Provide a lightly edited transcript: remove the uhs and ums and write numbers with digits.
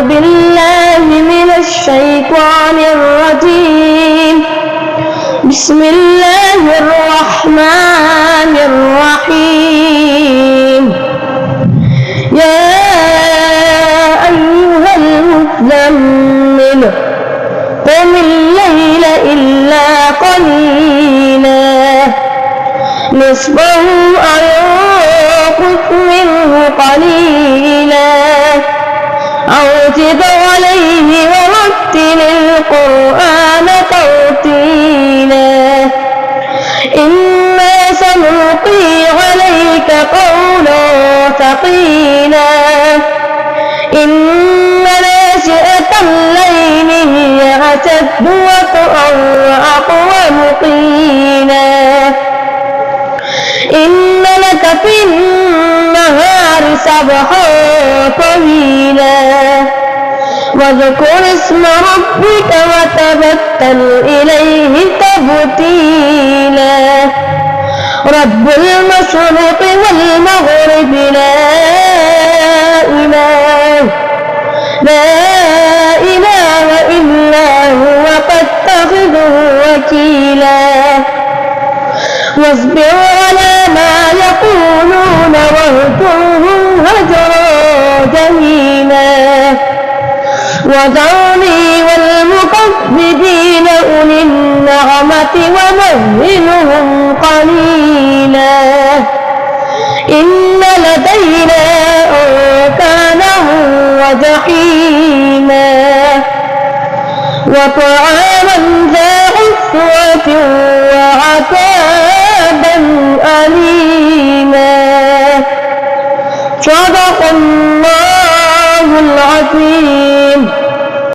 بالله من الشيطان الرجيم. بسم الله الرحمن الرحيم. يا أيها المزمل قم الليل إلا قليلا نصفه أو انقص منه قليلا أو زد عليه ورتل القرآن ترتيلا إنا سنلقي عليك قولا ثقيلا إن ناشئة الليل هي أشد وطئا وأقوم قيلا إن لك في النهار سبحا طويلا واذكر اسم ربك وتبتل إليه تبتيلا رب المشرق والمغرب لا إله إلا هو فاتخذه وكيلا واصبر على ما يقولون واهجرهم هجرا جميلا وذرني والمكذبين أولي النعمة ومهلهم قليلا إن لدينا أنكالا وجحيما وطعاما ذا عسرة وعذابا أليما صدق الله العظيم.